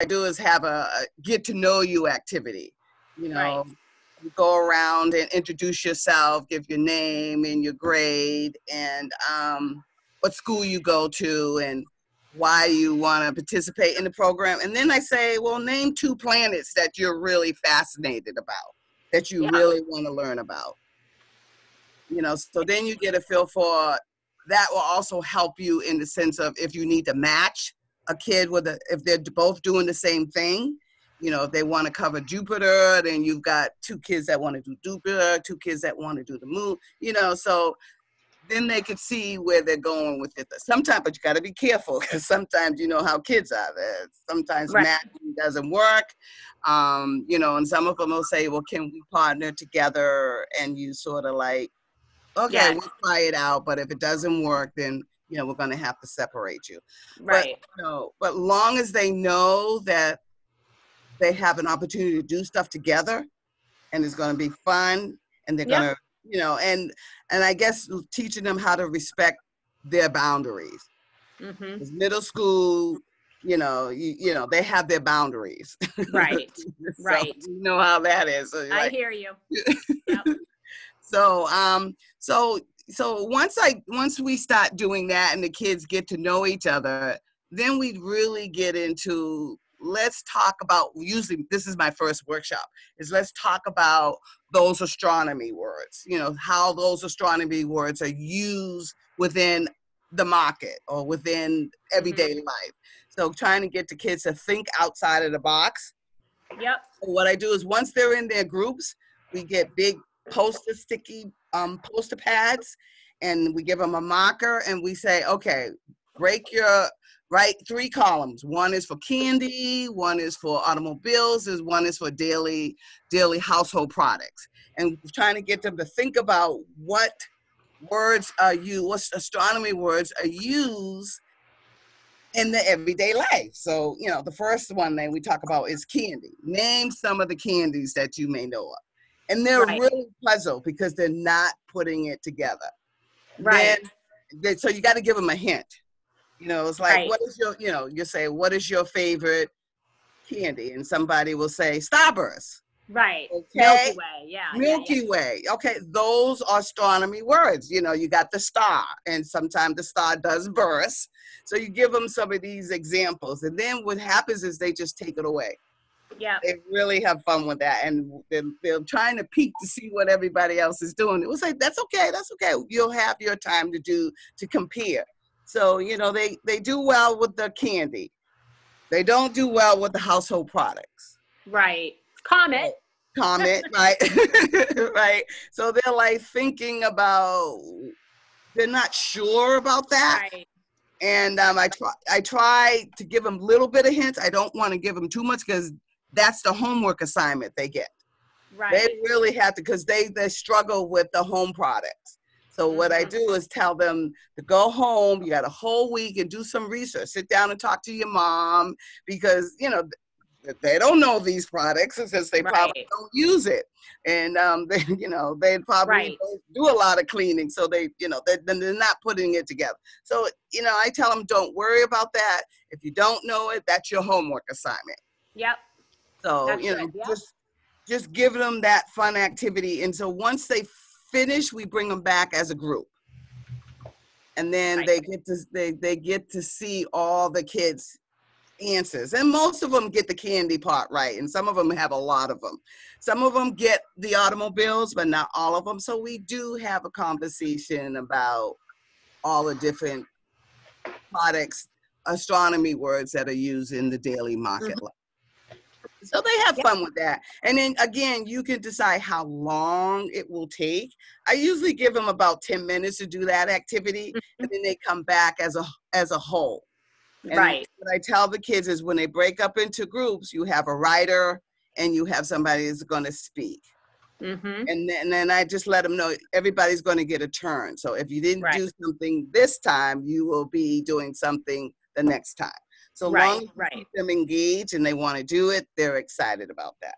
I do is have a get to know you activity. You know, Right. you go around and introduce yourself, give your name and your grade, and what school you go to, and why you want to participate in the program. And then I say, well, name 2 planets that you're really fascinated about, that you Yeah. really want to learn about. You know, so then you get a feel for that. Will also help you in the sense of if you need to match a kid with if they're both doing the same thing. You know, if they want to cover Jupiter, then you've got 2 kids that want to do Jupiter, 2 kids that want to do the moon, you know, so then they could see where they're going with it. Sometimes, but you got to be careful, because sometimes you know how kids are. Sometimes Right. matching doesn't work, you know, and some of them will say, well, can we partner together? And you sort of like, okay, Yeah. we'll try it out, but if it doesn't work, then, you know, we're going to have to separate you. But, Right. you know, but long as they know that they have an opportunity to do stuff together, and it's going to be fun, and they're going Yep. to, you know, and I guess teaching them how to respect their boundaries. Mm-hmm. Because middle school, you know, you know, they have their boundaries. Right. So Right. you know how that is. So you're I like, hear you. Yep. so so once we start doing that and the kids get to know each other, then we really get into, let's talk about, usually this is my first workshop, is let's talk about those astronomy words, you know, how those astronomy words are used within the market or within everyday life. So trying to get the kids to think outside of the box. Yep. So what I do is once they're in their groups, we get big sticky poster pads, and we give them a marker, and we say, okay, write 3 columns. One is for candy, one is for automobiles, one is for daily household products. And trying to get them to think about what astronomy words are used in the everyday life. So, you know, the first one that we talk about is candy. Name some of the candies that you may know of. And they're Right. really puzzled because they're not putting it together. Right. So you got to give them a hint. You know, it's like, Right. what is your, you know, you say, what is your favorite candy? And somebody will say Starburst. Right. Okay. Milky Way. Yeah. Milky Way. Okay. Those are astronomy words. You know, you got the star, and sometimes the star does burst. So you give them some of these examples. And then what happens is they just take it away. Yeah. They really have fun with that. And they're trying to peek to see what everybody else is doing. It was like, that's okay. That's okay. You'll have your time to compare. So, you know, they do well with the candy. They don't do well with the household products. Right. Comment. Right? Right. So they're like thinking about, they're not sure about that. Right. And I try to give them a little bit of hints. I don't want to give them too much, because that's the homework assignment they get. Right. They really have to, because they struggle with the home products. So what I do is tell them to go home. You got a whole week and do some research. Sit down and talk to your mom, because, you know, they don't know these products because they probably don't use it. And they, you know, they probably don't do a lot of cleaning. So they, you know, they're not putting it together. So, you know, I tell them, don't worry about that. If you don't know it, that's your homework assignment. Yep. So, That's you know, good. just give them that fun activity. And so once they finish, we bring them back as a group. And then they get to see all the kids' answers. And most of them get the candy part right. And some of them have a lot of them. Some of them get the automobiles, but not all of them. So we do have a conversation about all the different products, astronomy words that are used in the daily market life. So they have fun with that. And then again, you can decide how long it will take. I usually give them about 10 minutes to do that activity, and then they come back as a whole. And what I tell the kids is when they break up into groups, you have a writer and you have somebody that's going to speak. And then I just let them know everybody's going to get a turn. So if you didn't do something this time, you will be doing something the next time. So long as you keep them engaged and they want to do it, they're excited about that.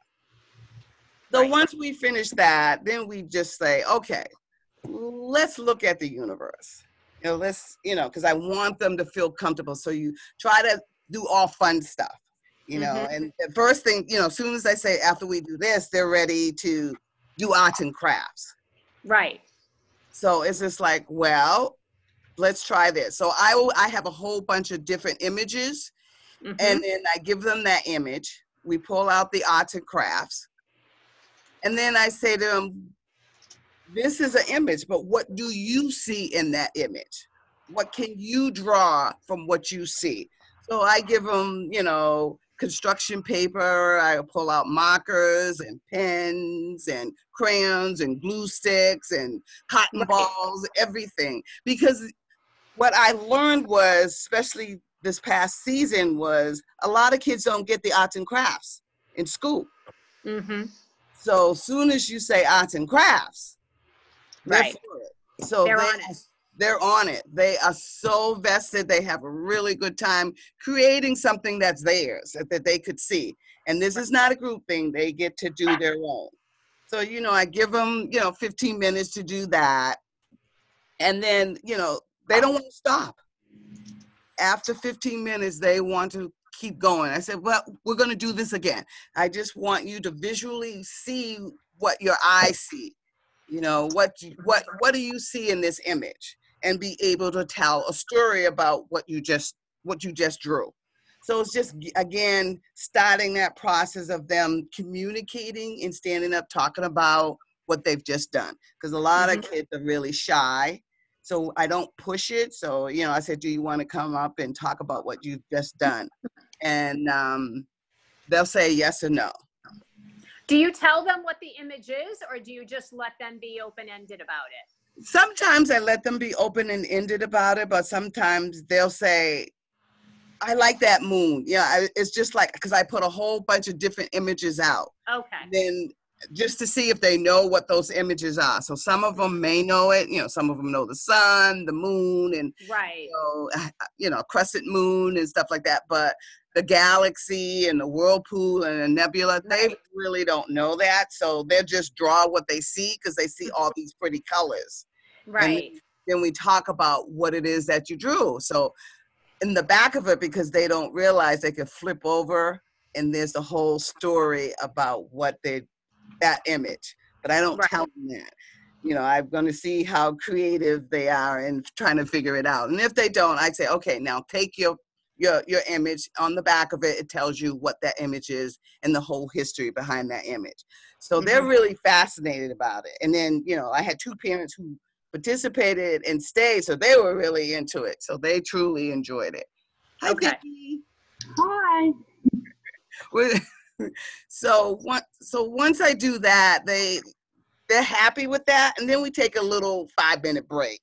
So once we finish that, then we just say, okay, let's look at the universe. You know, because I want them to feel comfortable. So you try to do all fun stuff. you know, and the first thing, you know, as soon as I say after we do this, they're ready to do arts and crafts. Right. So it's just like, well, let's try this. So I have a whole bunch of different images, and then I give them that image. We pull out the arts and crafts, and then I say to them, this is an image, but what do you see in that image? What can you draw from what you see? So I give them, you know, construction paper. I pull out markers and pens and crayons and glue sticks and cotton balls, everything. Because what I learned was, especially this past season, was a lot of kids don't get the arts and crafts in school. So as soon as you say arts and crafts, they're for it. So they're on it. They are so vested. They have a really good time creating something that's theirs, that they could see. And this is not a group thing. They get to do their own. So, you know, I give them, you know, 15 minutes to do that. And then, you know, they don't want to stop. After 15 minutes, they want to keep going. I said, well, we're going to do this again. I just want you to visually see what your eyes see. You know, what do you see in this image, and be able to tell a story about what you just drew. So it's just, again, starting that process of them communicating and standing up, talking about what they've just done. Because a lot of kids are really shy. So I don't push it. So, you know, I said, do you want to come up and talk about what you've just done? And they'll say yes or no. Do you tell them what the image is, or do you just let them be open-ended about it? Sometimes I let them be open-ended about it, but sometimes they'll say, I like that moon. Yeah, it's just like, because I put a whole bunch of different images out. Okay. Then just to see if they know what those images are. So some of them may know it, you know, some of them know the sun, the moon, and you know, crescent moon and stuff like that. But the galaxy and the whirlpool and the nebula, they really don't know that. So they'll just draw what they see because they see all these pretty colors. Right. And then we talk about what it is that you drew. So in the back of it, because they don't realize, they could flip over and there's the whole story about what that image. But I don't tell them that. You know, I'm going to see how creative they are and trying to figure it out. And if they don't, I say, okay, now take your image. On the back of it, it tells you what that image is and the whole history behind that image. So they're really fascinated about it. And then, you know, I had 2 parents who participated and stayed, so they were really into it. So they truly enjoyed it. Hi, Vicki. Hi. So once I do that, they're happy with that, and then we take a little 5-minute break,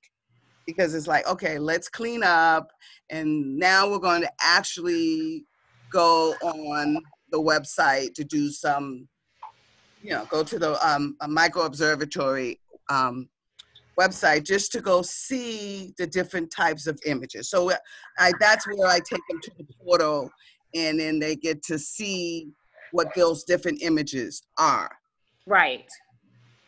because it's like, okay, let's clean up, and now we're going to actually go on the website to do some, you know, go to the micro observatory website just to go see the different types of images. So that's where I take them to the portal, and then they get to see what those different images are. Right.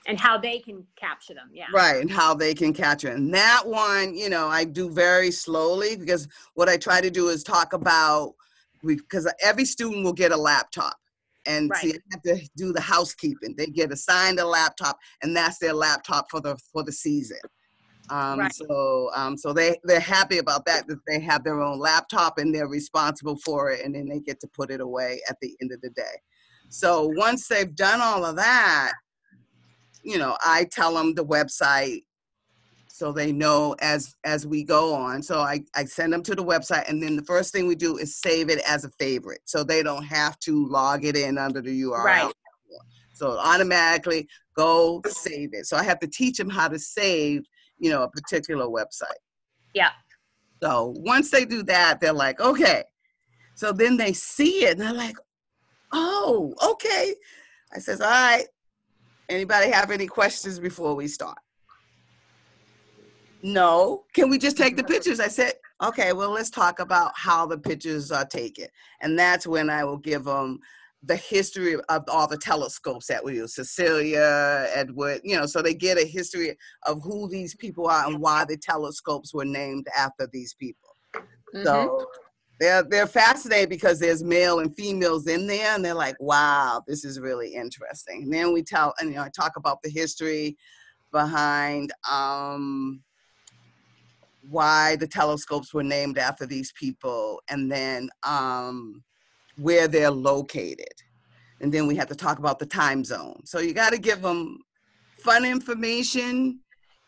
And how they can capture them, yeah. Right, and how they can capture it. And that one, you know, I do very slowly, because what I try to do is talk about, because every student will get a laptop. And see, I have to do the housekeeping. They get assigned a laptop, and that's their laptop for the season. So they're happy about that they have their own laptop and they're responsible for it, and then they get to put it away at the end of the day. So once they've done all of that, you know, I tell them the website so they know as we go on. So I send them to the website, and then the first thing we do is save it as a favorite, so they don't have to log it in under the URL. Right. So automatically go save it. So I have to teach them how to save, you know, a particular website. Yeah. So once they do that, they're like, okay. So then they see it and they're like, oh, okay. I says, all right, anybody have any questions before we start? No. Can we just take the pictures? I said, okay, well, let's talk about how the pictures are taken. And that's when I will give them the history of all the telescopes that we use, Cecilia, Edward, you know, so they get a history of who these people are and why the telescopes were named after these people. So they're fascinated because there's male and females in there, and they're like, wow, this is really interesting. And then we tell, and I talk about the history behind why the telescopes were named after these people, and then where they're located. And then we have to talk about the time zone. So you got to give them fun information.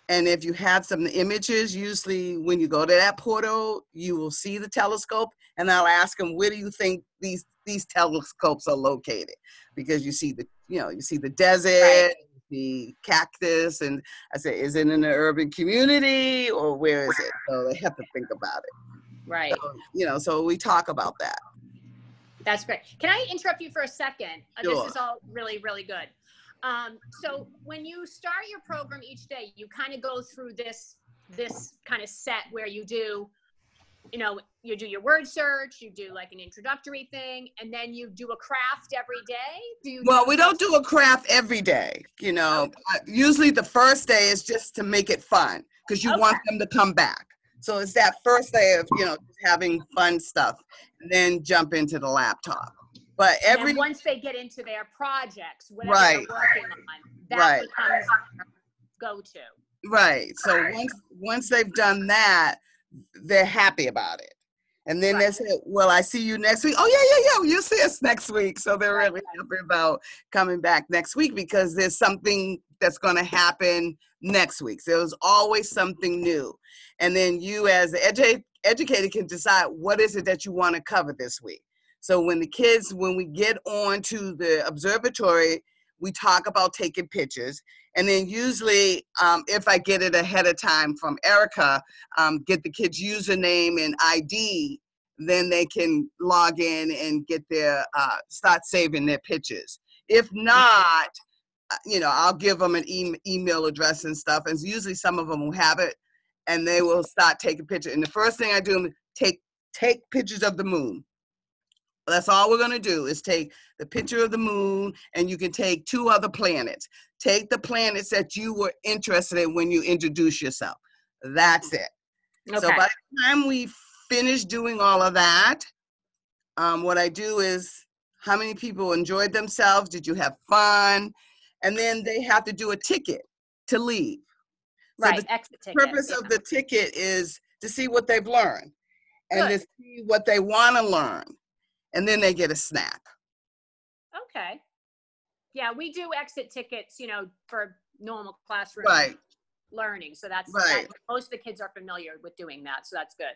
And if you have some images, usually when you go to that portal, you will see the telescope, and I'll ask them, where do you think these telescopes are located? Because you see the desert, Right. the cactus, and I say, is it in an urban community or where is it? So they have to think about it. Right. So, so we talk about that. That's great. Can I interrupt you for a second? Sure. This is all really, really good. So when you start your program each day, you kind of go through this kind of set where you do, you do your word search, you do like an introductory thing, and then you do a craft every day. Well, we don't do a craft every day. Okay. Usually the first day is just to make it fun because you want them to come back. So it's that first day of, just having fun stuff, and then jump into the laptop. But once they get into their projects, whatever right, they're working on, that right, becomes their go-to. Right. So once they've done that, they're happy about it. And then they say, well, I see you next week. Oh, yeah. You'll see us next week. So they're really happy about coming back next week because there's something that's going to happen next week. So there's always something new. And then you as the educator can decide what is it that you want to cover this week. So when we get on to the observatory, we talk about taking pictures. And then usually, if I get it ahead of time from Erica, get the kids' username and ID, then they can log in and get start saving their pictures. If not, I'll give them an email address and stuff. And usually some of them will have it, and they will start taking pictures. And the first thing I do is take pictures of the moon. That's all we're going to do is take the picture of the moon, and you can take 2 other planets. Take the planets that you were interested in when you introduce yourself. That's it. Okay. So by the time we finish doing all of that, what I do is, how many people enjoyed themselves? Did you have fun? And then they have to do a ticket to leave. So the exit ticket. Purpose of the ticket is to see what they've learned and to see what they want to learn. And then they get a snack. Okay. Yeah, we do exit tickets, for normal classroom learning. So that's most of the kids are familiar with doing that. So that's good.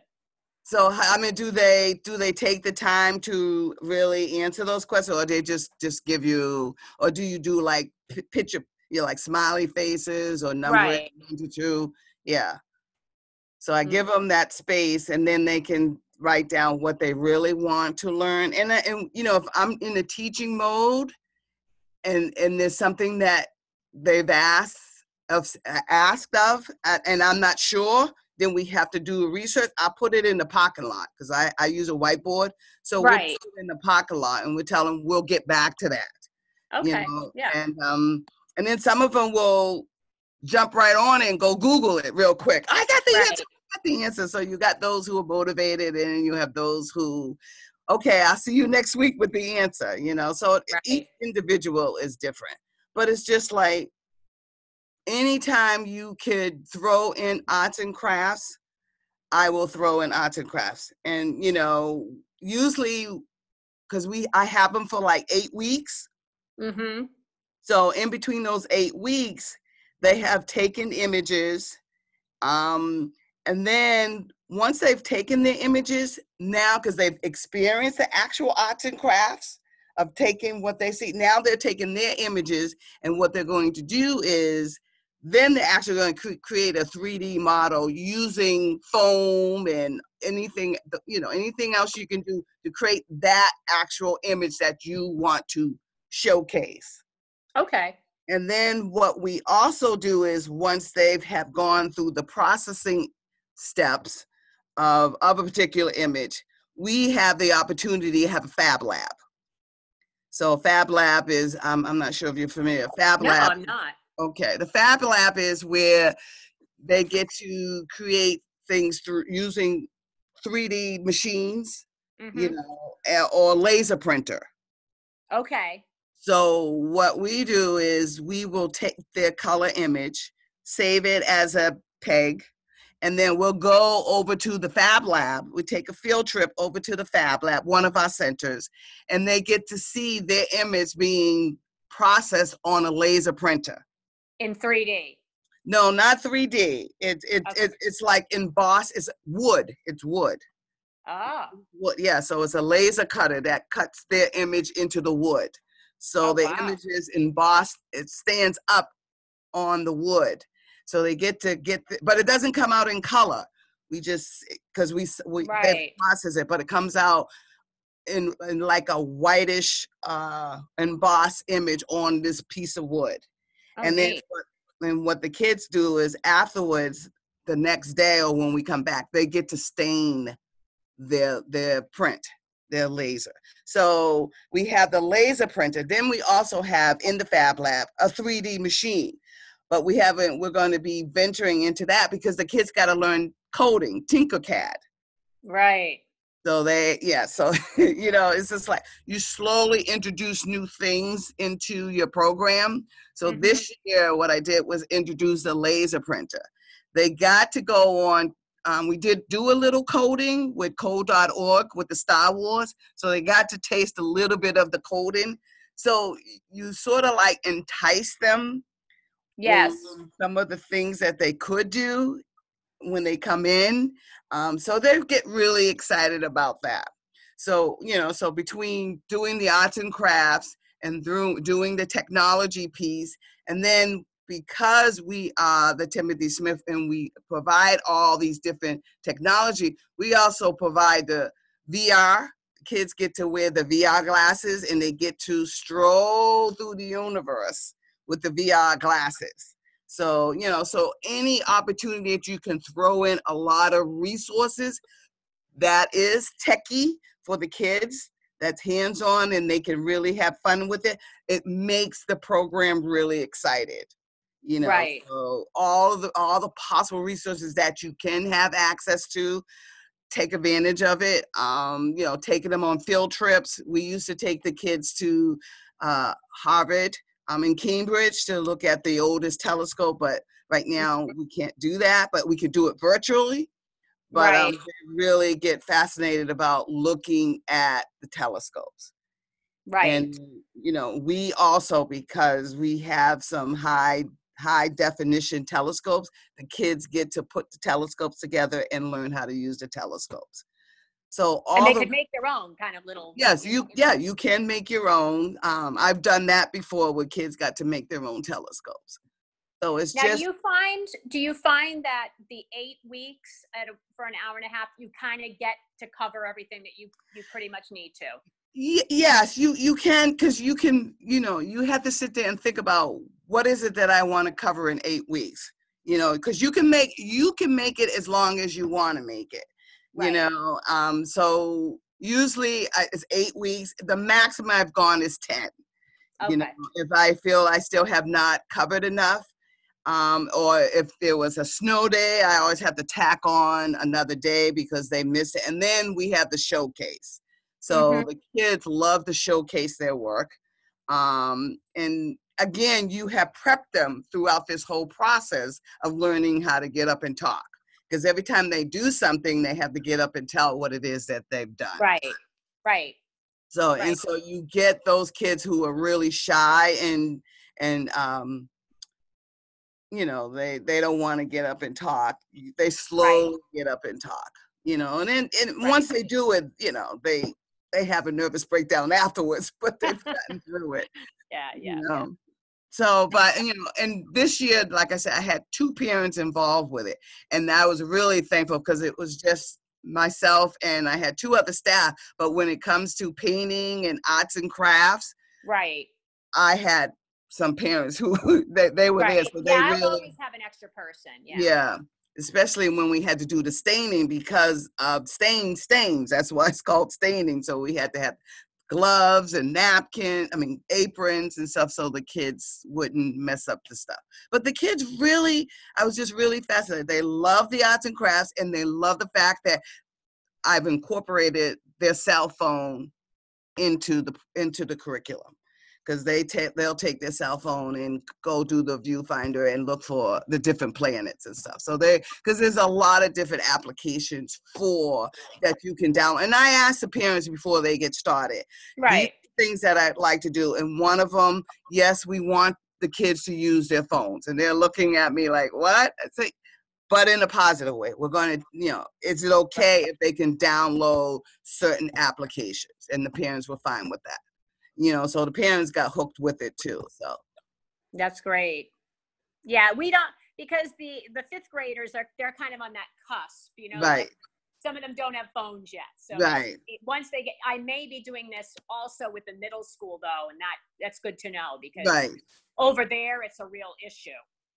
So, do they take the time to really answer those questions, or they just give you, or do you do like picture, like smiley faces or number 1 to 2? Yeah. So I give them that space, and then they can write down what they really want to learn. And if I'm in a teaching mode and there's something that they've asked of, and I'm not sure, then we have to do research. I put it in the parking lot because I use a whiteboard. So we'll put it in the parking lot, and we tell them we'll get back to that. Okay. Yeah. And then some of them will jump right on and go Google it real quick. I got the answer. So you got those who are motivated, and you have those who, okay, I'll see you next week with the answer, So each individual is different. But it's just like, anytime you could throw in arts and crafts, I will throw in arts and crafts. And, usually, because I have them for like 8 weeks. Mm-hmm. So in between those 8 weeks, they have taken images. And then once they've taken their images, now, because they've experienced the actual arts and crafts of taking what they see, now they're taking their images, and what they're going to do is, then they're actually going to create a 3D model using foam and anything else you can do to create that actual image that you want to showcase. Okay. And then what we also do is, once they have gone through the processing steps of a particular image, we have the opportunity to have a Fab Lab. So Fab Lab is, I'm not sure if you're familiar. Lab. No, I'm not. Okay, the Fab Lab is where they get to create things through using 3D machines you know, or laser printer. Okay. So what we do is we will take their color image, save it as a peg, and then we'll go over to the Fab Lab. We take a field trip over to the Fab Lab, one of our centers, and they get to see their image being processed on a laser printer. In 3D? No, not 3D. It's like embossed. It's wood. It's wood. Oh. Wood. Yeah. So it's a laser cutter that cuts their image into the wood. So the image is embossed. It stands up on the wood. So they get to but it doesn't come out in color. We just, because they process it, but it comes out in like a whitish embossed image on this piece of wood. And then what the kids do is afterwards, the next day or when we come back, they get to stain their print, their laser. So we have the laser printer. Then we also have in the Fab Lab a 3D machine. But we're going to be venturing into that because the kids got to learn coding, Tinkercad. Right. So so, you know, it's just like you slowly introduce new things into your program. So this year, what I did was introduce the laser printer. They got to go on, we did do a little coding with code.org with the Star Wars. So they got to taste a little bit of the coding. So you sort of like entice them. Yes. Some of the things that they could do when they come in. So they get really excited about that. So, you know, so between doing the arts and crafts and doing the technology piece, and then because we are the Timothy Smith and we provide all these different technology, we also provide the VR. Kids get to wear the VR glasses and they get to stroll through the universe with the VR glasses. So, you know, so any opportunity that you can throw in a lot of resources that is techie for the kids, that's hands-on and they can really have fun with it, it makes the program really excited. You know, so all the possible resources that you can have access to, take advantage of it. You know, taking them on field trips. We used to take the kids to Harvard, in Cambridge to look at the oldest telescope, but right now we can't do that, but we could do it virtually. But they really get fascinated about looking at the telescopes. And, you know, we also, because we have some high definition telescopes, the kids get to put the telescopes together and learn how to use the telescopes. So they could make their own kind of little. Yes, you can make your own. I've done that before where kids got to make their own telescopes. So it's now, just. Do you find that the 8 weeks for an hour and a half, you kind of get to cover everything that you pretty much need to? Yes, you can, because you can, you know, you have to sit there and think about what is it that I want to cover in 8 weeks, you know, because you can make it as long as you want to make it. You know, so usually it's 8 weeks. The maximum I've gone is 10. You know, if I feel I still have not covered enough, or if there was a snow day, I always have to tack on another day because they miss it. And then we have the showcase. So the kids love to showcase their work. And again, you have prepped them throughout this whole process of learning how to get up and talk. Because every time they do something, they have to get up and tell what it is that they've done. Right. So, and so you get those kids who are really shy and you know, they don't want to get up and talk. They slowly get up and talk, you know, and then once they do it, you know, they have a nervous breakdown afterwards, but they've gotten through it. You know? So, but, you know, and this year, like I said, I had 2 parents involved with it. And I was really thankful because it was just myself and I had 2 other staff. But when it comes to painting and arts and crafts, I had some parents who they were there. So they I always have an extra person. Yeah. Especially when we had to do the staining because of stains. That's why it's called staining. So we had to have gloves and aprons and stuff so the kids wouldn't mess up the stuff. But the kids I was just really fascinated. They love the arts and crafts and they love the fact that I've incorporated their cell phone into the curriculum, because they'll take their cell phone and go do the viewfinder and look for the different planets and stuff. So because there's a lot of different applications that you can download. And I ask the parents before they get started, Right. these things that I'd like to do. And one of them, yes, we want the kids to use their phones. And they're looking at me like, what? I say, but in a positive way. We're going to, is it okay if they can download certain applications? And the parents were fine with that. So the parents got hooked with it too. So that's great. Yeah, we don't, because the fifth graders they're kind of on that cusp, right. Like some of them don't have phones yet. So right. Once they I may be doing this also with the middle school though, and that's good to know, because right. over there it's a real issue.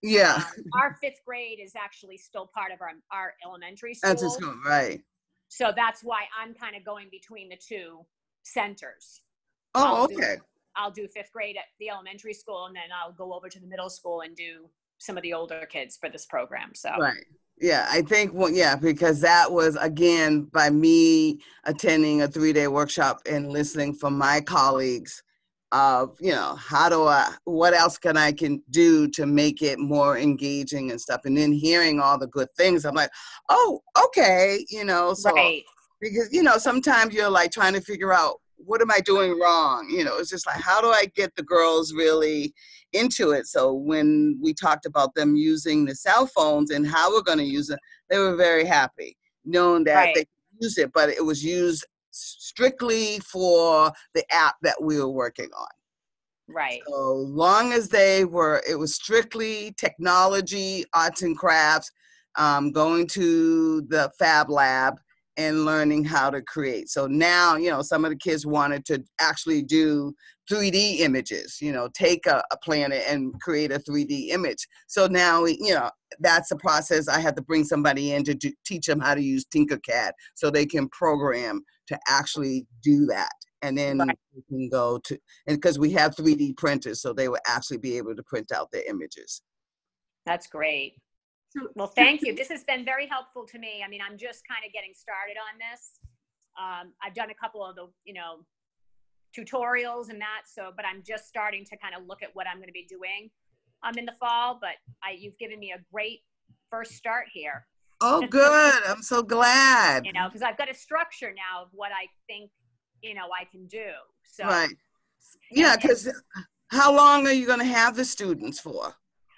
Yeah. Our fifth grade is actually still part of our elementary school. That's school, right. So that's why I'm kind of going between the two centers. Oh, okay. I'll do fifth grade at the elementary school, and then I'll go over to the middle school and do some of the older kids for this program. So right. Yeah, I think, because that was, again, by me attending a 3-day workshop and listening from my colleagues of, what else can do to make it more engaging and stuff. And then hearing all the good things, I'm like, oh, okay, so, right. Because, sometimes you're like trying to figure out, what am I doing wrong? It's just like, how do I get the girls really into it? So when we talked about them using the cell phones and how we're going to use it, they were very happy knowing that right. they could use it, but it was used strictly for the app that we were working on. Right. So long as it was strictly technology, arts and crafts, going to the Fab Lab and learning how to create. So now, some of the kids wanted to actually do 3D images, take a planet and create a 3D image. So now, that's the process. I had to bring somebody in to teach them how to use Tinkercad so they can program to actually do that. And then we can go to, and because we have 3D printers, so they will actually be able to print out their images. That's great. Well, thank you. This has been very helpful to me. I mean, I'm just kind of getting started on this. I've done a couple of the, tutorials and that. But I'm just starting to kind of look at what I'm going to be doing in the fall. But you've given me a great first start here. Oh, good. I'm so glad. Because I've got a structure now of what I think, I can do. So right. Yeah, because how long are you going to have the students for?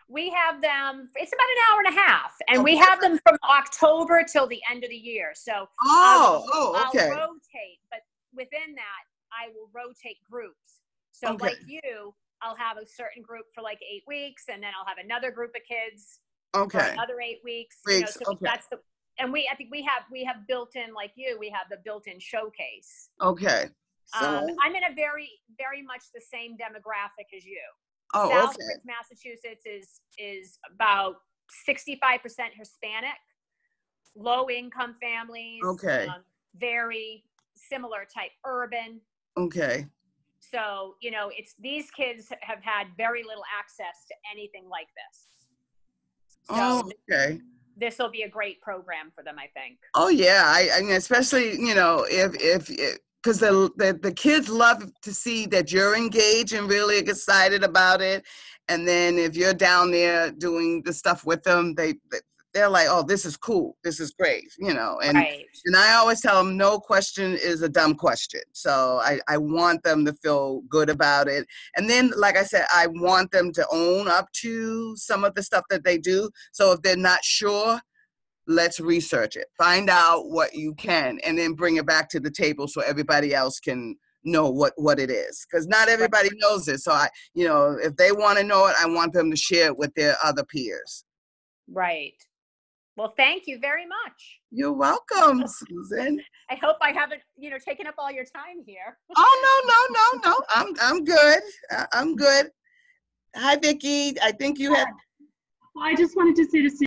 We have them, it's about an hour and a half, and we have them from October till the end of the year. So I'll rotate, but within that, I will rotate groups. So like you, I'll have a certain group for like 8 weeks, and then I'll have another group of kids for another 8 weeks. That's and I think we have built in, like you, we have the built-in showcase. Okay. So I'm in a very, very much the same demographic as you. Oh, Southbridge, Massachusetts is about 65% Hispanic, low income families. Okay. Very similar type urban. Okay. So, these kids have had very little access to anything like this. So this will be a great program for them, I think. Oh yeah, I mean, especially if because the kids love to see that you're engaged and really excited about it, and then if you're down there doing the stuff with them, they're like, oh, this is cool, this is great, and and I always tell them no question is a dumb question. So I want them to feel good about it, and then like I said, I want them to own up to some of the stuff that they do. So if they're not sure, let's research it, find out what you can, and then bring it back to the table so everybody else can know what it is, because not everybody knows it. So if they want to know it, I want them to share it with their other peers. Right. Well, thank you very much. You're welcome, Susan. I hope I haven't taken up all your time here. Oh, no. I'm good. I'm good. Hi, Vicki. I think you had. Well, I just wanted to say to Susan,